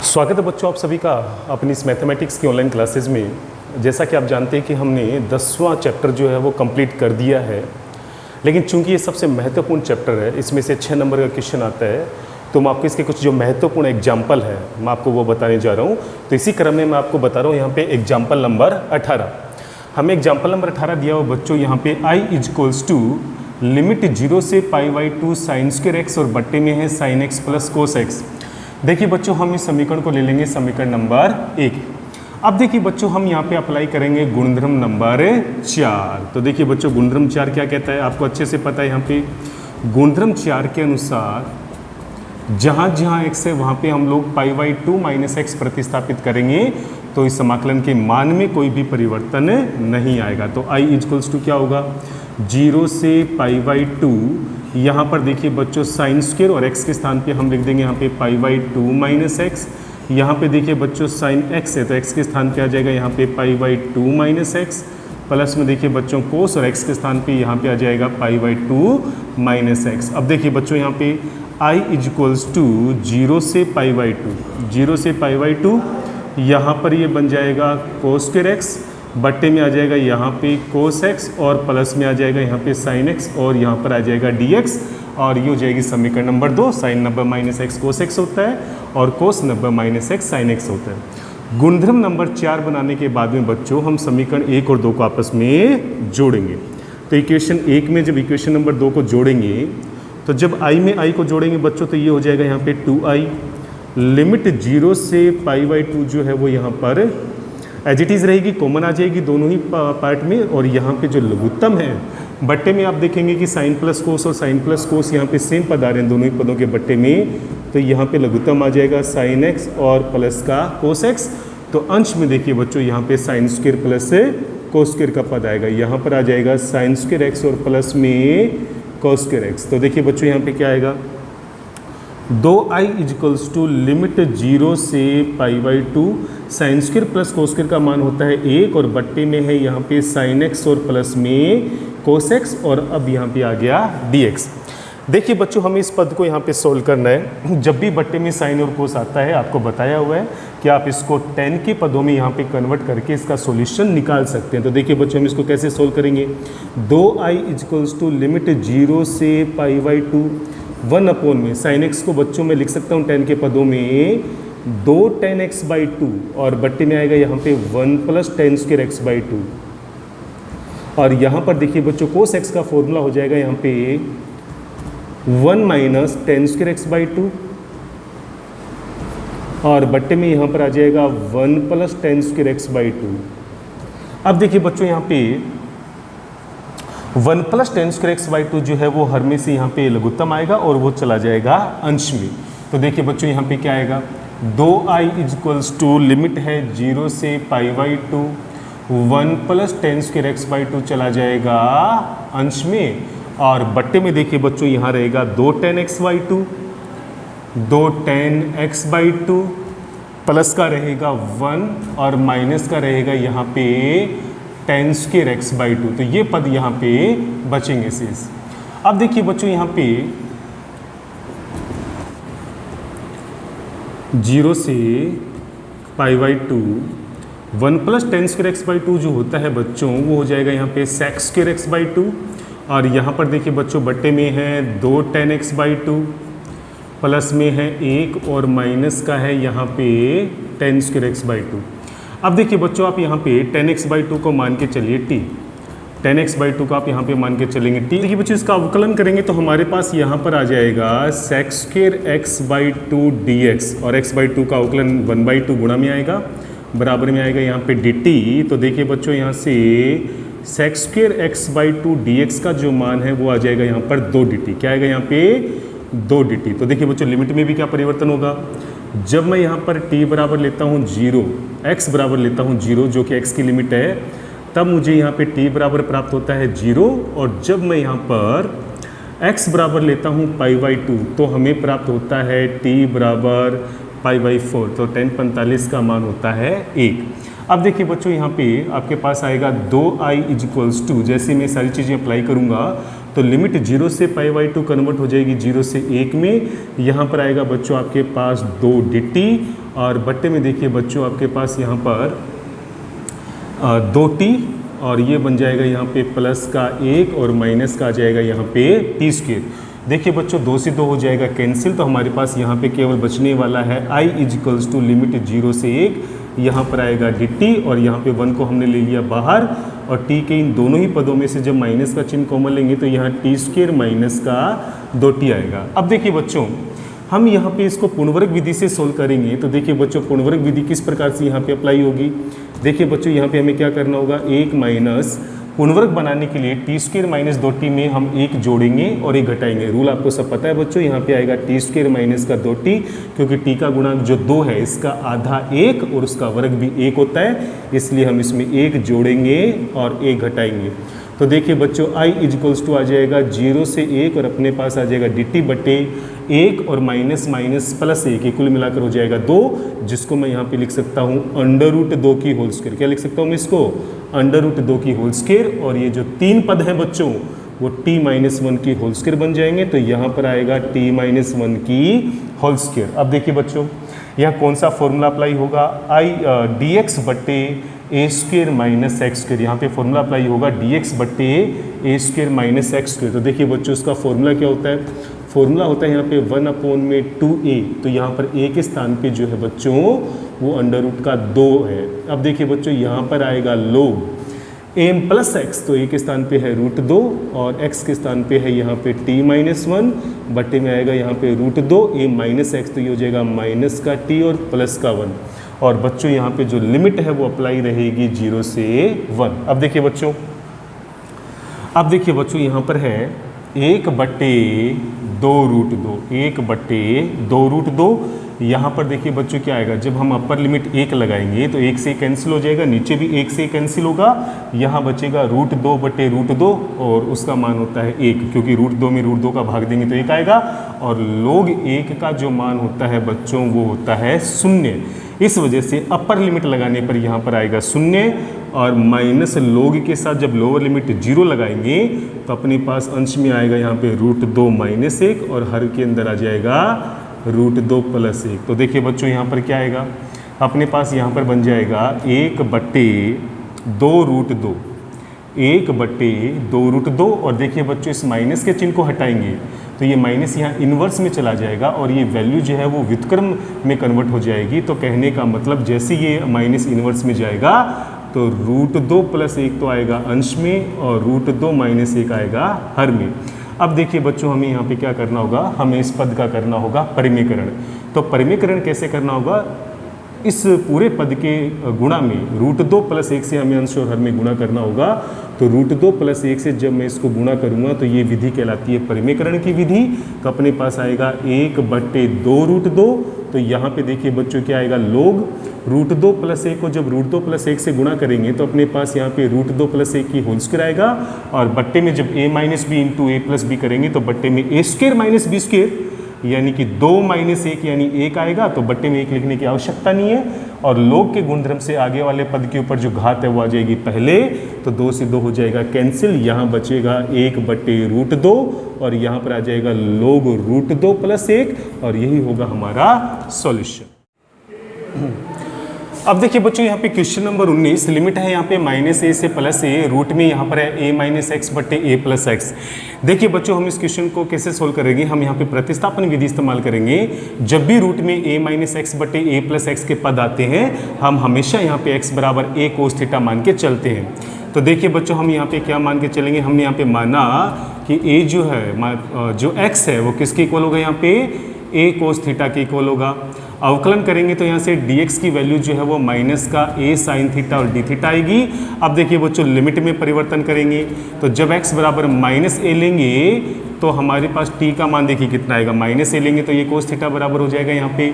स्वागत है बच्चों आप सभी का अपनी इस मैथमेटिक्स की ऑनलाइन क्लासेस में। जैसा कि आप जानते हैं कि हमने 10वां चैप्टर जो है वो कंप्लीट कर दिया है, लेकिन चूंकि ये सबसे महत्वपूर्ण चैप्टर है, इसमें से 6 नंबर का क्वेश्चन आता है, तो मैं आपको इसके कुछ जो महत्वपूर्ण एग्जाम्पल है मैं आपको वो बताने जा रहा हूँ। तो इसी क्रम में मैं आपको बता रहा हूँ यहाँ पे एग्जाम्पल नंबर 18। हमें एग्जाम्पल नंबर 18 दिया हुआ बच्चों यहाँ पे I इक्वल्स टू लिमिट 0 से π/2 साइन स्क्वायर एक्स और बट्टे में है sine x plus cos x. देखिए बच्चों हम इस समीकरण को ले लेंगे समीकरण नंबर 1। अब देखिए बच्चों हम यहाँ पे अप्लाई करेंगे गुणधर्म नंबर 4। तो देखिए बच्चों गुणधर्म 4 क्या कहता है, आपको अच्छे से पता है। यहाँ पे गुणधर्म 4 के अनुसार जहाँ जहाँ x है वहाँ पे हम लोग π/2 माइनस एक्स प्रतिस्थापित करेंगे तो इस समाकलन के मान में कोई भी परिवर्तन नहीं आएगा। तो I इक्वल्स टू क्या होगा, 0 से π/2। यहाँ पर देखिए बच्चों साइन स्क्वायर और x के स्थान पे हम लिख देंगे यहाँ पे π/2 माइनस एक्स। यहाँ पे देखिए बच्चों साइन x है तो x के स्थान पे आ जाएगा यहाँ पे π/2 माइनस एक्स, प्लस में देखिए बच्चों कोस और x के स्थान पे यहाँ पे आ जाएगा π/2 माइनस एक्स। अब देखिए बच्चों यहाँ पे I इक्वल्स टू 0 से π/2, 0 से π/2 यहाँ पर ये बन जाएगा कोस स्क्वायर एक्स, बट्टे में आ जाएगा यहाँ पे कोस एक्स और प्लस में आ जाएगा यहाँ पे साइन एक्स और यहाँ पर आ जाएगा dx और ये हो जाएगी समीकरण number 2। Sine 90 minus x cos x होता है और cos 90 minus x sine x होता है। गुणधर्म नंबर 4 बनाने के बाद में बच्चों हम समीकरण 1 और 2 को आपस में जोड़ेंगे। तो इक्वेशन 1 में जब इक्वेशन नंबर 2 को जोड़ेंगे तो जब i में i को जोड़ेंगे बच्चों तो ये हो जाएगा यहाँ पे 2i। लिमिट 0 से π/2 जो है वो यहाँ पर एज इट इज़ रहेगी, कॉमन आ जाएगी दोनों ही पार्ट में। और यहाँ पे जो लघुत्तम है बट्टे में आप देखेंगे कि साइन प्लस कोस और साइन प्लस कोस यहाँ पे सेम पद आ रहे हैं दोनों ही पदों के बट्टे में, तो यहाँ पे लघुत्तम आ जाएगा साइन एक्स और प्लस का कोस एक्स। तो अंश में देखिए बच्चों यहाँ पे sign square plus cos square का पद आएगा, यहाँ पर आ जाएगा साइन स्क्वायर एक्स और प्लस में कोस स्क्वायर एक्स। तो देखिए बच्चों यहाँ पे क्या आएगा, 2i इक्वल्स टू लिमिट 0 से π/2 sine square plus cos square का मान होता है 1 और बट्टे में है यहाँ पे साइन एक्स और प्लस में कोस एक्स और अब यहाँ पे आ गया dx। देखिए बच्चों हमें इस पद को यहाँ पे सोल्व करना है। जब भी बट्टे में साइन और कोस आता है आपको बताया हुआ है कि आप इसको 10 के पदों में यहाँ पे कन्वर्ट करके इसका सॉल्यूशन निकाल सकते हैं। तो देखिए बच्चों हम इसको कैसे सोल्व करेंगे, 2i इक्वल्स टू लिमिट 0 से π/2 1 में साइन एक्स को बच्चों में लिख सकता हूँ 10 के पदों में 2 10x/2 और बट्टे में आएगा यहाँ पे 1 प्लस 10 स्क्वायर x/2 और यहाँ पर देखिए बच्चों कोस एक्स का फॉर्मूला हो जाएगा यहाँ पे 1 माइनस 10 स्क्वायर x/2 और बट्टे में यहाँ पर आ जाएगा 1 प्लस 10 स्क्वायर x/2। अब देखिए बच्चों यहाँ पे 1 प्लस 10 स्क्वायर x/2 जो है वो हर में से यहाँ पे लघुत्तम आएगा और वो चला जाएगा अंश में। तो देखिए बच्चों यहाँ पे क्या आएगा, 2i इक्वल्स टू लिमिट है 0 से π/2 1 प्लस 10 स्क्वायर x/2 चला जाएगा अंश में और बट्टे में देखिए बच्चों यहाँ रहेगा 2 10x/2 2 10x/2 प्लस का रहेगा 1 और माइनस का रहेगा यहाँ पे 10 स्क्वायर x/2। तो ये पद यहाँ पे बचेंगे शेष। अब देखिए बच्चों यहाँ पे 0 से π/2 1 प्लस 10 स्क्वायर x/2 जो होता है बच्चों वो हो जाएगा यहाँ पे sec स्क्वायर x/2 और यहाँ पर देखिए बच्चों बट्टे में है 2 10x/2 प्लस में है 1 और माइनस का है यहाँ पे 10 स्क्वायर x/2। अब देखिए बच्चों आप यहाँ पे 10x/2 को मान के चलिए t, 10x/2 को आप यहाँ पे मान के चलेंगे t। देखिए बच्चों इसका अवकलन करेंगे तो हमारे पास यहाँ पर आ जाएगा sec स्क्वायर x/2 dx और x/2 का अवकलन 1/2 गुणा में आएगा, बराबर में आएगा यहाँ पे dt। तो देखिए बच्चों यहाँ से sec स्क्वायर x/2 dx का जो मान है वो आ जाएगा यहाँ पर 2 dt। क्या आएगा यहाँ पे 2 dt। तो देखिए बच्चों लिमिट में भी क्या परिवर्तन होगा, जब मैं यहाँ पर t बराबर लेता हूँ 0, x बराबर लेता हूँ 0 जो कि x की लिमिट है, तब मुझे यहाँ पे t बराबर प्राप्त होता है 0 और जब मैं यहाँ पर x बराबर लेता हूँ π/2 तो हमें प्राप्त होता है t बराबर π/4। तो 1045 का मान होता है 1। अब देखिए बच्चों यहाँ पे आपके पास आएगा 2i इक्वल्स टू, जैसे मैं सारी चीज़ें अप्लाई करूँगा तो लिमिट 0 से π/2 कन्वर्ट हो जाएगी 0 से 1 में। यहाँ पर आएगा बच्चों आपके पास 2 dt और बट्टे में देखिए बच्चों आपके पास यहाँ पर 2t और ये बन जाएगा यहाँ पे प्लस का 1 और माइनस का आ जाएगा यहाँ पे t स्क्वायर। देखिए बच्चों 2 से 2 हो जाएगा कैंसिल, तो हमारे पास यहाँ पे केवल बचने वाला है i इजिकल्स टू लिमिट 0 से 1, यहाँ पर आएगा dt और यहाँ पे 1 को हमने ले लिया बाहर, और t के इन दोनों ही पदों में से जब माइनस का चिन्ह कॉमन लेंगे तो यहाँ t स्क्वायर माइनस का 2t आएगा। अब देखिए बच्चों हम यहाँ पे इसको पूर्णवर्ग विधि से सोल्व करेंगे, तो देखिए बच्चों पूर्णवर्ग विधि किस प्रकार से यहाँ पे अप्लाई होगी। देखिए बच्चों यहाँ पे हमें क्या करना होगा, 1 माइनस पूर्णवर्ग बनाने के लिए टी स्क्वायर माइनस 2t में हम 1 जोड़ेंगे और 1 घटाएंगे। रूल आपको सब पता है बच्चों, यहाँ पे आएगा टी स्क्वायर माइनस का 2t, क्योंकि t का गुणांक जो 2 है इसका आधा 1 और उसका वर्ग भी 1 होता है, इसलिए हम इसमें 1 जोड़ेंगे और 1 घटाएंगे। तो देखिए बच्चों i इजिकल्स टू आ जाएगा 0 से 1 और अपने पास आ जाएगा dt बटे 1 और माइनस माइनस प्लस 1, कुल मिलाकर हो जाएगा 2, जिसको मैं यहाँ पे लिख सकता हूँ अंडर रूट 2 की होल स्क्वायर। क्या लिख सकता हूँ मैं इसको, अंडर रूट 2 की होल स्क्वायर, और ये जो 3 पद हैं बच्चों वो t माइनस 1 की होल स्क्वायर बन जाएंगे, तो यहाँ पर आएगा t माइनस 1 की होल स्क्वायर। अब देखिए बच्चों यहाँ कौन सा फॉर्मूला अप्लाई होगा, dx बटे ए स्क्वेयर माइनस एक्स स्क्वेयर, यहाँ पे फॉर्मूला अप्लाई होगा dx बटे ए स्क्वेयर माइनस एक्स स्क्वेयर। तो देखिए बच्चों उसका फॉर्मूला क्या होता है, फॉर्मूला होता है यहाँ पे 1/2a, तो यहाँ पर a के स्थान पे जो है बच्चों वो अंडर रूट का 2 है। अब देखिए बच्चों यहाँ पर आएगा लोग m प्लस एक्स, तो a के स्थान पे है रूट 2 और x के स्थान पे है यहाँ पे t माइनस 1, बटे में आएगा यहाँ पे रूट 2 a माइनस एक्स, तो ये हो जाएगा माइनस का t और प्लस का 1, और बच्चों यहाँ पे जो लिमिट है वो अप्लाई रहेगी 0 से 1। अब देखिए बच्चों यहाँ पर है 1 बटे 2 रूट 2, 1 बटे 2 रूट 2। यहाँ पर देखिए बच्चों क्या आएगा, जब हम अपर लिमिट 1 लगाएंगे तो 1 से कैंसिल हो जाएगा, नीचे भी 1 से कैंसिल होगा, यहाँ बचेगा रूट 2 बटे रूट 2 और उसका मान होता है 1, क्योंकि रूट 2 में रूट 2 का भाग देंगे तो 1 आएगा, और लोग 1 का जो मान होता है बच्चों वो होता है 0। इस वजह से अपर लिमिट लगाने पर यहाँ पर आएगा 0, और माइनस लोग के साथ जब लोअर लिमिट 0 लगाएंगे तो अपने पास अंश में आएगा यहाँ पे रूट 2 माइनस 1 और हर के अंदर आ जाएगा रूट 2 प्लस 1। तो देखिए बच्चों यहाँ पर क्या आएगा, अपने पास यहाँ पर बन जाएगा 1 बटे 2 रूट 2, 1 बटे 2 रूट 2, और देखिए बच्चों इस माइनस के चिन्ह को हटाएंगे तो ये माइनस यहाँ इन्वर्स में चला जाएगा और ये वैल्यू जो है वो व्युत्क्रम में कन्वर्ट हो जाएगी। तो कहने का मतलब जैसे ये माइनस इन्वर्स में जाएगा तो रूट 2 प्लस 1 तो आएगा अंश में और रूट 2 माइनस 1 आएगा हर में। अब देखिए बच्चों हमें यहाँ पे क्या करना होगा, हमें इस पद का करना होगा परिमेयकरण। तो परिमेयकरण कैसे करना होगा, इस पूरे पद के गुणा में रूट 2 प्लस 1 से हमें अंश और हर में गुणा करना होगा। तो रूट 2 प्लस 1 से जब मैं इसको गुणा करूँगा तो ये विधि कहलाती है परिमेयकरण की विधि। तो अपने पास आएगा 1 बटे 2 रूट 2। तो यहाँ पे देखिए बच्चों क्या आएगा, लोग रूट 2 प्लस 1 को जब रूट 2 प्लस 1 से गुणा करेंगे तो अपने पास यहाँ पे रूट 2 प्लस 1 की होल स्क्वायर आएगा, और बट्टे में जब a minus b into a plus b करेंगे तो बट्टे में a square minus b square यानी कि 2 माइनस 1 यानी 1 आएगा। तो बट्टे में 1 लिखने की आवश्यकता नहीं है, और लोग के गुणधर्म से आगे वाले पद के ऊपर जो घात है वो आ जाएगी पहले, तो 2 से 2 हो जाएगा कैंसिल, यहाँ बचेगा 1 बटे रूट 2 और यहाँ पर आ जाएगा लोग रूट 2 प्लस 1, और यही होगा हमारा सॉल्यूशन। अब देखिए बच्चों यहाँ पे क्वेश्चन नंबर 19, लिमिट है यहाँ पे माइनस ए से प्लस ए, रूट में यहाँ पर है a माइनस एक्स बटे ए प्लस एक्स। देखिए बच्चों हम इस क्वेश्चन को कैसे सोल्व करेंगे, हम यहाँ पे प्रतिस्थापन विधि इस्तेमाल करेंगे। जब भी रूट में a माइनस एक्स बटे ए प्लस एक्स के पद आते हैं हम हमेशा यहाँ पे x बराबर a कोस थीटा मान के चलते हैं। तो देखिए बच्चों हम यहाँ पे क्या मान के चलेंगे, हमने यहाँ पे माना कि a जो है जो x है वो किसके इक्वल होगा, यहाँ पे a कोस थीटा के इक्वल होगा। अवकलन करेंगे तो यहाँ से dx की वैल्यू जो है वो माइनस का a साइन थीटा और d थीटा आएगी। अब देखिए बच्चों लिमिट में परिवर्तन करेंगे तो जब x बराबर माइनस a लेंगे तो हमारे पास t का मान देखिए कितना आएगा, माइनस a लेंगे तो ये कोस थीटा बराबर हो जाएगा यहाँ पे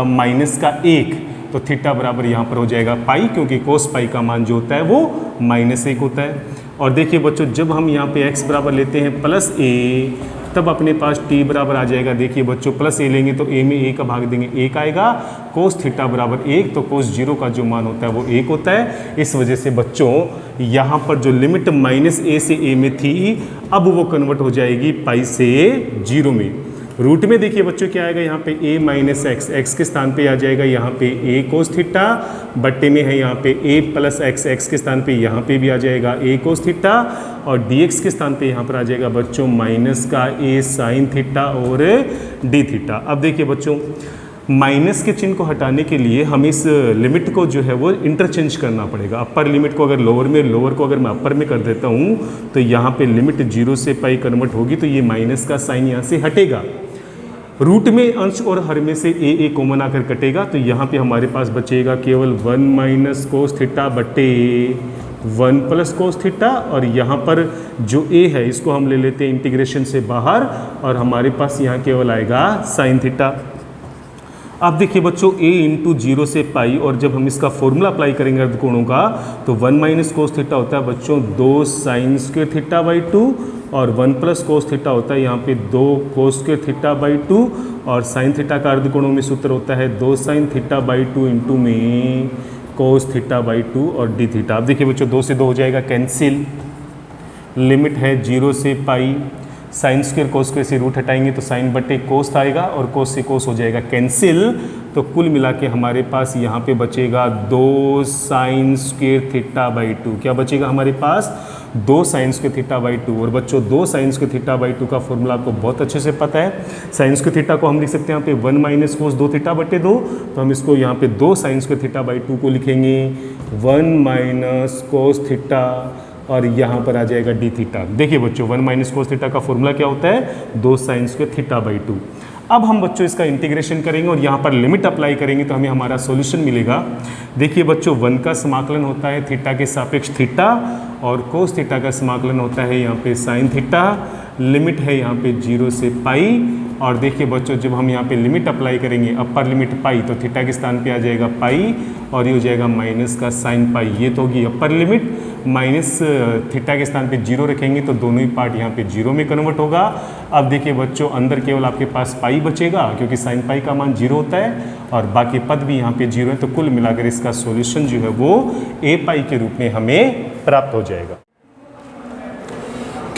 माइनस का 1, तो थीटा बराबर यहाँ पर हो जाएगा पाई, क्योंकि कोस पाई का मान जो होता है वो माइनस 1 होता है। और देखिए बच्चों जब हम यहाँ पे x बराबर लेते हैं प्लस a तब अपने पास t बराबर आ जाएगा, देखिए बच्चों प्लस a लेंगे तो a में a का भाग देंगे 1 आएगा, कोस थीटा बराबर 1, तो कोस 0 का जो मान होता है वो 1 होता है। इस वजह से बच्चों यहाँ पर जो लिमिट माइनस a से a में थी अब वो कन्वर्ट हो जाएगी पाई से 0 में। रूट में देखिए बच्चों क्या आएगा यहाँ पे a माइनस एक्स, एक्स के स्थान पे आ जाएगा यहाँ पे a कोस थीटा, बट्टे में है यहाँ पे a प्लस एक्स, एक्स के स्थान पे यहाँ पे भी आ जाएगा a कोस थीटा, और dx के स्थान पे यहाँ पर आ जाएगा बच्चों माइनस का a साइन थीटा और d थीटा। अब देखिए बच्चों माइनस के चिन्ह को हटाने के लिए हम इस लिमिट को जो है वो इंटरचेंज करना पड़ेगा। अपर लिमिट को अगर लोअर में, लोअर को अगर मैं अपर में कर देता हूँ तो यहाँ पे लिमिट 0 से पाई कन्वर्ट होगी, तो ये माइनस का साइन यहाँ से हटेगा। रूट में अंश और हर में से ए कॉमन आकर कटेगा, तो यहाँ पे हमारे पास बचेगा केवल 1 माइनस कोस थीटा बटे 1 प्लस कोस थीटा, और यहाँ पर जो a है इसको हम ले लेते हैं इंटीग्रेशन से बाहर, और हमारे पास यहाँ केवल आएगा साइन थीटा। अब देखिए बच्चों a इंटू 0 से पाई, और जब हम इसका फॉर्मूला अप्लाई करेंगे अर्धकोणों का तो 1 माइनस कोस थीटा होता है बच्चों 2 साइन स्क्वायर थीटा बाई 2, और 1 प्लस कोस थीटा होता है यहाँ पे 2 कोस स्क्वायर थीटा बाई 2, और साइन थीटा का अर्धकोणों में सूत्र होता है 2 साइन थीटा बाई 2 इंटू में कोस थीटा बाई 2 और डी थीटा। अब देखिए बच्चों 2 से 2 हो जाएगा कैंसिल, लिमिट है 0 से पाई, साइन स्क्वायर कोस स्क्वायर से रूट हटाएंगे तो साइन बटे कोस आएगा, और कोस से कोस हो जाएगा कैंसिल, तो कुल मिला के हमारे पास यहाँ पे बचेगा 2 साइन स्क्वायर थीटा बाई 2। क्या बचेगा हमारे पास? 2 साइन स्क्वायर थीटा बाई 2। और बच्चों 2 साइन स्क्वायर थीटा बाई 2 का फॉर्मूला आपको बहुत अच्छे से पता है। साइन स्क्वायर थीटा को हम लिख सकते हैं यहाँ पे 1 माइनस कोस 2 थीटा बटे 2, तो हम इसको यहाँ पे 2 साइन स्क्वायर थीटा बाई 2 को लिखेंगे 1 माइनस कोस थीटा, और यहाँ पर आ जाएगा डी थीटा। देखिए बच्चों 1 माइनस कोस थीटा का फॉर्मूला क्या होता है? 2 साइन स्क्वायर थीटा बाई 2। अब हम बच्चों इसका इंटीग्रेशन करेंगे और यहाँ पर लिमिट अप्लाई करेंगे तो हमें हमारा सॉल्यूशन मिलेगा। देखिए बच्चों 1 का समाकलन होता है थीटा के सापेक्ष थीटा, और कोस थीटा का समाकलन होता है यहाँ पे साइन थीटा। लिमिट है यहाँ पे 0 से पाई, और देखिए बच्चों जब हम यहाँ पे लिमिट अप्लाई करेंगे अपर लिमिट पाई, तो थीटा के स्थान पे आ जाएगा पाई, और ये हो जाएगा माइनस का साइन पाई। ये तो होगी अपर लिमिट, माइनस थीटा के स्थान पे 0 रखेंगे तो दोनों ही पार्ट यहाँ पे 0 में कन्वर्ट होगा। अब देखिए बच्चों अंदर केवल आपके पास पाई बचेगा, क्योंकि साइन पाई का मान 0 होता है, और बाकी पद भी यहाँ पे 0 है, तो कुल मिलाकर इसका सॉल्यूशन जो है वो a पाई के रूप में हमें प्राप्त हो जाएगा।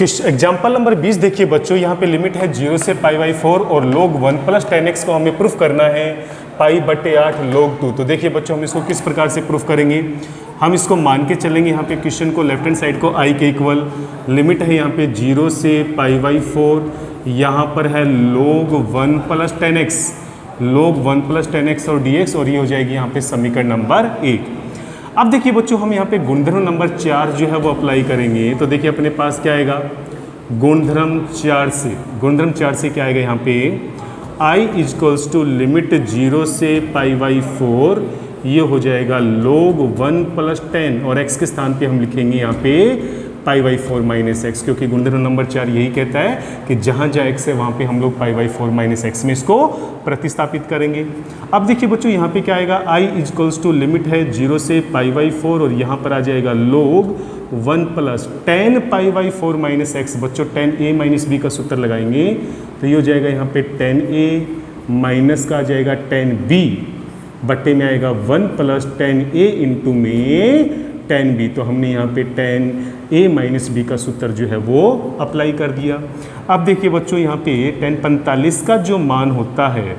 एग्जाम्पल नंबर 20 देखिए बच्चों, यहाँ पे लिमिट है 0 से पाई बाई 4, और log 1 प्लस 10x को हमें प्रूफ करना है पाई बटे 8 log 2। तो देखिए बच्चों हम इसको किस प्रकार से प्रूफ करेंगे? हम इसको मान के चलेंगे यहाँ पे क्वेश्चन को, लेफ्ट हैंड साइड को i के इक्वल, लिमिट है यहाँ पे 0 से पाई बाई 4, यहाँ पर है log 1 plus 10x, log 1 plus 10x और dx, और ये हो जाएगी यहाँ पे समीकरण नंबर 1। अब देखिए बच्चों हम यहाँ पे गुणधर्म नंबर 4 जो है वो अप्लाई करेंगे, तो देखिए अपने पास क्या आएगा? गुणधर्म 4 से क्या आएगा यहाँ पे? i इजक्वल्स टू लिमिट 0 से पाई बाई 4, ये हो जाएगा log 1 प्लस 10, और x के स्थान पे हम लिखेंगे यहाँ पे पाई बाई 4 माइनस एक्स, क्योंकि गुणधर्म नंबर 4 यही कहता है कि जहाँ जहाँ x है वहाँ पे हम लोग पाई बाई 4 माइनस एक्स में इसको प्रतिस्थापित करेंगे। अब देखिए बच्चों यहाँ पे क्या आएगा? i इजक्वल्स टू लिमिट है 0 से पाई बाई 4, और यहाँ पर आ जाएगा log 1 plus 10 pi by 4 minus x. बच्चों 10a माइनस b का सूत्र लगाएंगे तो ये हो जाएगा यहाँ पे 10a माइनस का आ जाएगा 10b, बट्टे में आएगा 1 प्लस 10a इंटू में 10b। तो हमने यहाँ पे 10a माइनस b का सूत्र जो है वो अप्लाई कर दिया। अब देखिए बच्चों यहाँ पे 1045 का जो मान होता है,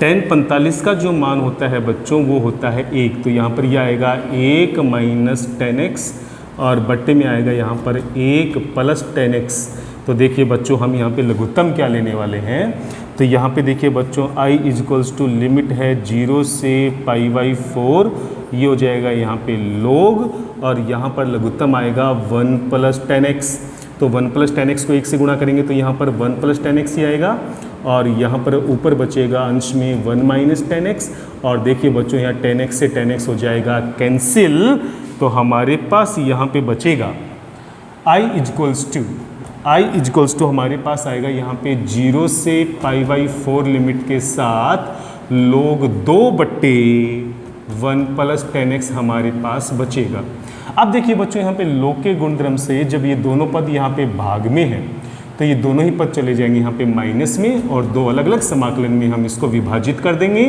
1045 का जो मान होता है बच्चों वो होता है 1, तो यहाँ पर यह आएगा 1 माइनस 10x, और बट्टे में आएगा यहाँ पर 1 प्लस 10x। तो देखिए बच्चों हम यहाँ पे लघुत्तम क्या लेने वाले हैं? तो यहाँ पे देखिए बच्चों i इजक्वल्स टू लिमिट है 0 से पाई बाई 4, ये हो जाएगा यहाँ पे log, और यहाँ पर लघुत्तम आएगा 1 प्लस 10x। तो 1 प्लस 10x को 1 से गुणा करेंगे तो यहाँ पर 1 प्लस 10x ही आएगा, और यहाँ पर ऊपर बचेगा अंश में 1 माइनस 10x, और देखिए बच्चों यहाँ 10x से 10x हो जाएगा कैंसिल, तो हमारे पास यहाँ पे बचेगा i इजक्वल्स टू हमारे पास आएगा यहाँ पे 0 से पाई बाई 4 लिमिट के साथ log 2 बट्टे 1 प्लस 10x हमारे पास बचेगा। अब देखिए बच्चों यहाँ पे log के गुणधर्म से जब ये दोनों पद यहाँ पे भाग में हैं तो ये दोनों ही पद चले जाएंगे यहाँ पे माइनस में, और दो अलग अलग समाकलन में हम इसको विभाजित कर देंगे।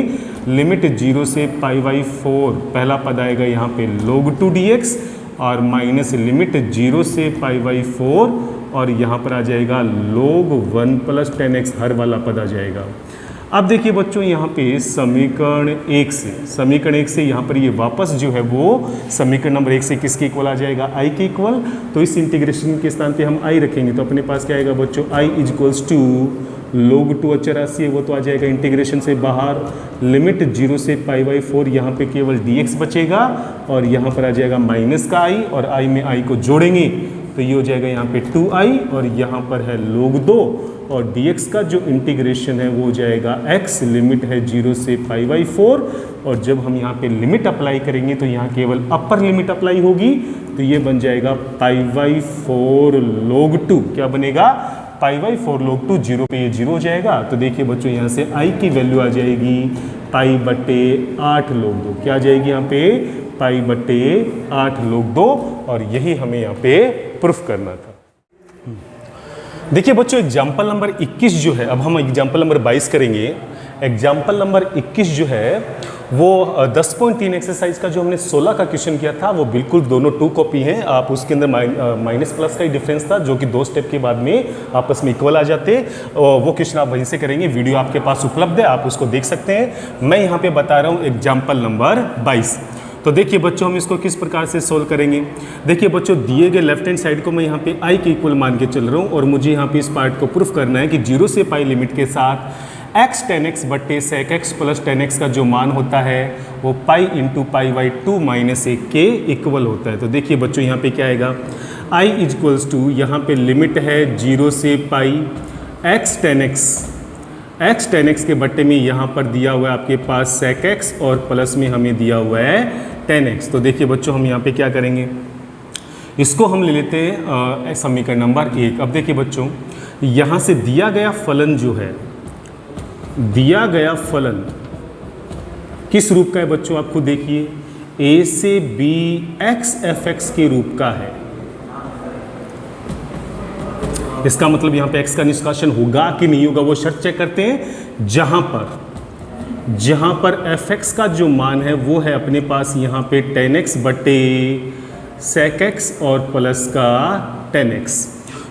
लिमिट 0 से पाई बाई 4, पहला पद आएगा यहाँ पे log 2 dx, और माइनस लिमिट 0 से पाई बाई 4 और यहाँ पर आ जाएगा log 1 प्लस 10x हर वाला पद आ जाएगा। अब देखिए बच्चों यहाँ पे समीकरण 1 से यहाँ पर ये वापस जो है वो समीकरण नंबर 1 से किसके इक्वल आ जाएगा, i के इक्वल। तो इस इंटीग्रेशन के स्थान पे हम i रखेंगे तो अपने पास क्या आएगा बच्चों, i इक्वल्स टू log 2 अचर राशि है वो तो आ जाएगा इंटीग्रेशन से बाहर, लिमिट 0 से π/4, यहाँ पे केवल dx बचेगा और यहाँ पर आ जाएगा माइनस का i और i में i को जोड़ेंगे तो ये हो जाएगा यहाँ पे 2i और यहाँ पर है log 2 और dx का जो इंटीग्रेशन है वो हो जाएगा x, लिमिट है 0 से π/4 और जब हम यहाँ पे लिमिट अप्लाई करेंगे तो यहाँ केवल अपर लिमिट अप्लाई होगी तो ये बन जाएगा π/4 log 2, क्या बनेगा π/4 log 2, 0 पे ये 0 हो जाएगा। तो देखिए बच्चों यहाँ से i की वैल्यू आ जाएगी π/8 log 2, क्या आ जाएगी यहाँ पे π/8 log 2 और यही हमें यहाँ पे प्रूफ करना था। देखिए बच्चों एग्जाम्पल नंबर 21 जो है, अब हम एग्जाम्पल नंबर 22 करेंगे। एग्जाम्पल नंबर 21 जो है वो 10.3 एक्सरसाइज का जो हमने 16 का क्वेश्चन किया था वो बिल्कुल दोनों 2 कॉपी हैं। आप उसके अंदर माइनस प्लस का ही डिफरेंस था जो कि 2 स्टेप के बाद में आपस में इक्वल आ जाते, वो क्वेश्चन आप वहीं से करेंगे। वीडियो आपके पास उपलब्ध है, आप उसको देख सकते हैं। मैं यहाँ पे बता रहा हूँ एग्जाम्पल नंबर 22। तो देखिए बच्चों हम इसको किस प्रकार से सोल्व करेंगे। देखिए बच्चों दिए गए लेफ्ट हैंड साइड को मैं यहाँ पे i के इक्वल मान के चल रहा हूँ और मुझे यहाँ पे इस पार्ट को प्रूफ करना है कि 0 से पाई लिमिट के साथ x tan x बट्टे sec x plus tan x का जो मान होता है वो पाई इंटू π/2 माइनस 1 के इक्वल होता है। तो देखिए बच्चों यहाँ पे क्या आएगा, i इक्वल्स टू यहाँ पे लिमिट है 0 से पाई x tan x के बट्टे में यहाँ पर दिया हुआ है आपके पास sec x और प्लस में हमें दिया हुआ है tan x। तो देखिए बच्चों हम यहाँ पे क्या करेंगे, इसको हम ले लेते हैं समीकरण नंबर 1। अब देखिए बच्चों यहाँ से दिया गया फलन जो है, दिया गया फलन किस रूप का है बच्चों, आप खुद देखिए a से b x f(x) के रूप का है। इसका मतलब यहाँ पे x का निष्कासन होगा कि नहीं होगा वो शर्त चेक करते हैं। जहाँ पर f(x) का जो मान है वो है अपने पास यहाँ पे tan x बटे sec x और प्लस का tan x।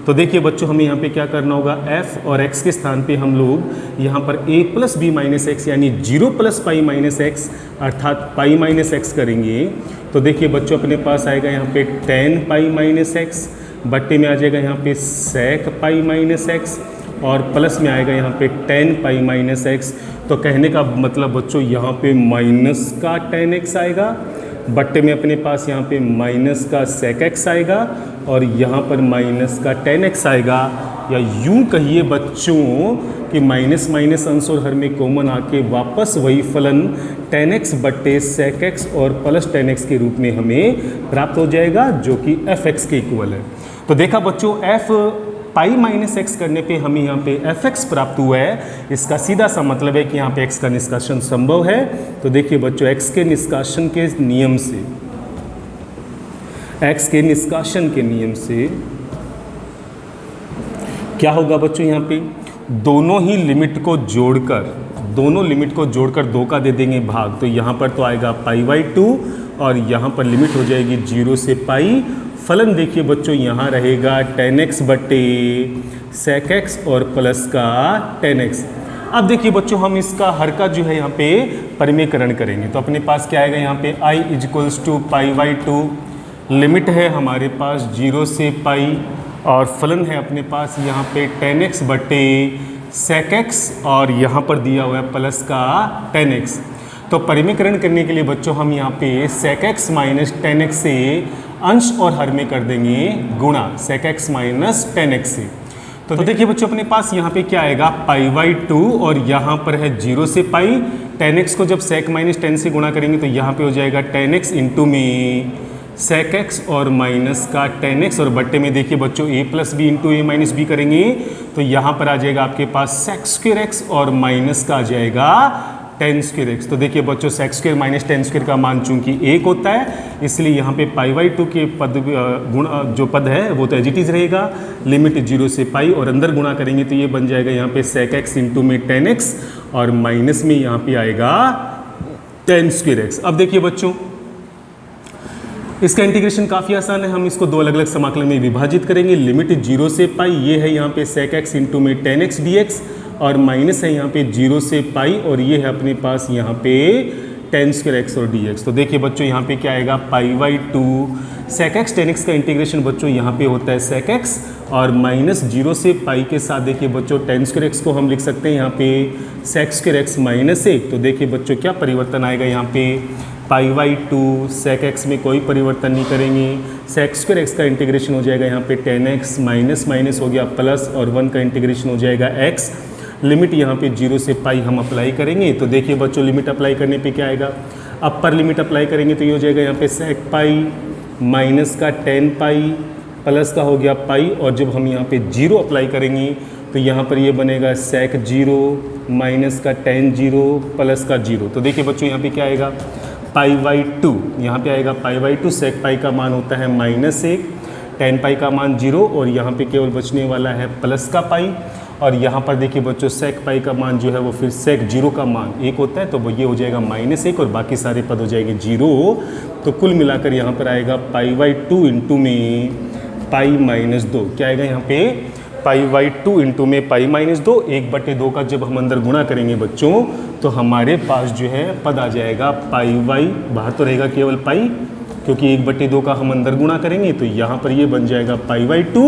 तो देखिए बच्चों हमें यहाँ पे क्या करना होगा, f और x के स्थान पे हम लोग यहाँ पर a plus b minus x यानी 0 प्लस पाई माइनस एक्स अर्थात पाई माइनस एक्स करेंगे। तो देखिए बच्चों अपने पास आएगा यहाँ पे tan पाई माइनस एक्स बट्टे में आ जाएगा यहाँ पे sec पाई माइनस एक्स और प्लस में आएगा यहाँ पे tan पाई माइनस एक्स। तो कहने का मतलब बच्चों यहाँ पे माइनस का tan x आएगा, बट्टे में अपने पास यहाँ पे माइनस का sec x आएगा और यहाँ पर माइनस का tan x आएगा। या यूं कहिए बच्चों कि माइनस माइनस अंश और हर में कॉमन आके वापस वही फलन tan x बट्टे sec x और प्लस tan x के रूप में हमें प्राप्त हो जाएगा जो कि f(x) के इक्वल है। तो देखा बच्चों f पाई माइनस एक्स करने पे हमें यहाँ पे f(x) प्राप्त हुआ है। इसका सीधा सा मतलब है कि यहाँ पे x का निष्कासन संभव है। तो देखिए बच्चों x के निष्कासन के नियम से, x के निष्कासन के नियम से क्या होगा बच्चों, यहाँ पे दोनों ही लिमिट को जोड़कर 2 का दे देंगे भाग। तो यहाँ पर तो आएगा π/2 और यहाँ पर लिमिट हो जाएगी 0 से पाई। फलन देखिए बच्चों यहाँ रहेगा tan x बट्टे sec x और प्लस का tan x। अब देखिए बच्चों हम इसका हर का जो है यहाँ पे परिमेयकरण करेंगे तो अपने पास क्या आएगा, यहाँ पे i इक्वल्स टू π/2, लिमिट है हमारे पास 0 से पाई और फलन है अपने पास यहाँ पे tan x बट्टे sec x और यहाँ पर दिया हुआ है प्लस का tan x। तो परिमेयकरण करने के लिए बच्चों हम यहाँ पे sec x minus tan x से अंश और हर में कर देंगे गुणा sec x minus tan x से। तो देखिए बच्चों अपने पास यहाँ पे क्या आएगा π/2 और यहाँ पर है 0 से पाई। tan x को जब sec माइनस tan से गुणा करेंगे तो यहाँ पे हो जाएगा tan x इंटू में sec x और माइनस का tan x और बट्टे में देखिए बच्चों a plus b into a minus b करेंगे तो यहाँ पर आ जाएगा आपके पास sec स्क्वायर x और माइनस का आ जाएगा tan स्क्वायर x। तो देखिए बच्चों sec square minus tan square का मान चूंकि 1 होता है इसलिए यहाँ पे π/2 के पद गुण जो पद है वो तो एज इट इज रहेगा, लिमिट 0 से पाई और अंदर गुणा करेंगे तो ये बन जाएगा यहाँ पे sec x इंटू में tan x और माइनस में यहाँ पे आएगा tan स्क्वायर x। अब देखिए बच्चों इसका इंटीग्रेशन काफ़ी आसान है, हम इसको दो अलग अलग समाकलन में विभाजित करेंगे। लिमिट 0 से पाई, ये है यहाँ पे sec x इंटू में tan x dx, और माइनस है यहाँ पे 0 से पाई, और ये है अपने पास यहाँ पे tan स्क्वायर x और dx। तो देखिए बच्चों यहाँ पे क्या आएगा, pi by 2 sec x tan x का इंटीग्रेशन बच्चों यहाँ पे होता है sec x, और माइनस 0 से पाई के साथ देखिए बच्चों tan स्क्वायर x को हम लिख सकते हैं यहाँ पे sec स्क्वायर x माइनस 1। तो देखिए बच्चों क्या परिवर्तन आएगा यहाँ पे, पाई बाई 2 sec x में कोई परिवर्तन नहीं करेंगे, sec स्क्वायर x का इंटीग्रेशन हो जाएगा यहाँ पे tan x, माइनस माइनस हो गया प्लस, और 1 का इंटीग्रेशन हो जाएगा x। लिमिट यहाँ पे 0 से पाई हम अप्लाई करेंगे। तो देखिए बच्चों लिमिट अप्लाई करने पे क्या आएगा, अपर लिमिट अप्लाई करेंगे तो ये हो जाएगा यहाँ पे sec पाई माइनस का tan पाई प्लस का हो गया पाई, और जब हम यहाँ पे 0 अप्लाई करेंगे तो यहाँ पर ये बनेगा sec 0 माइनस का tan 0 प्लस का 0। तो देखिए बच्चों यहाँ पे क्या आएगा, पाई बाई 2, यहाँ पे आएगा पाई बाई 2, sec पाई का मान होता है माइनस 1, tan पाई का मान 0, और यहाँ पे केवल बचने वाला है प्लस का पाई। और यहाँ पर देखिए बच्चों sec पाई का मान जो है वो फिर sec 0 का मान 1 होता है, तो वो ये हो जाएगा माइनस 1, और बाकी सारे पद हो जाएंगे 0। तो कुल मिलाकर यहाँ पर आएगा पाई बाई 2 इंटू में पाई माइनस 2, क्या आएगा यहाँ पे, पाई बाई 2 इंटू में पाई माइनस 2, 1/2 का जब हम अंदर गुणा करेंगे बच्चों तो हमारे पास जो है पद आ जाएगा पाई बाई, बाहर तो रहेगा केवल पाई, क्योंकि 1/2 का हम अंदर गुणा करेंगे तो यहाँ पर ये बन जाएगा पाई बाई 2,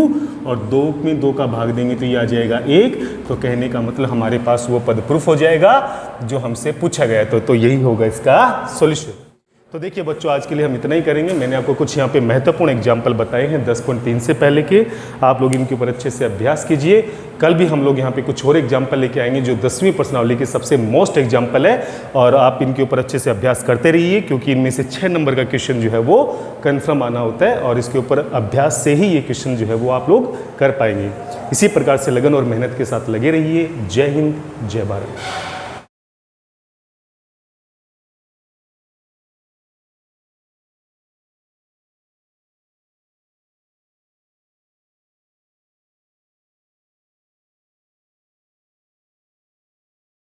और 2 में 2 का भाग देंगे तो ये आ जाएगा 1। तो कहने का मतलब हमारे पास वो पद प्रूफ हो जाएगा जो हमसे पूछा गया। तो यही होगा इसका सॉल्यूशन। तो देखिए बच्चों आज के लिए हम इतना ही करेंगे। मैंने आपको कुछ यहाँ पे महत्वपूर्ण एग्जाम्पल बताए हैं 10.3 से पहले के, आप लोग इनके ऊपर अच्छे से अभ्यास कीजिए। कल भी हम लोग यहाँ पे कुछ और एग्जाम्पल लेके आएंगे जो 10वीं प्रश्नावली के सबसे मोस्ट एग्जाम्पल है, और आप इनके ऊपर अच्छे से अभ्यास करते रहिए, क्योंकि इनमें से 6 नंबर का क्वेश्चन जो है वो कन्फर्म आना होता है, और इसके ऊपर अभ्यास से ही ये क्वेश्चन जो है वो आप लोग कर पाएंगे। इसी प्रकार से लगन और मेहनत के साथ लगे रहिए। जय हिंद, जय भारत।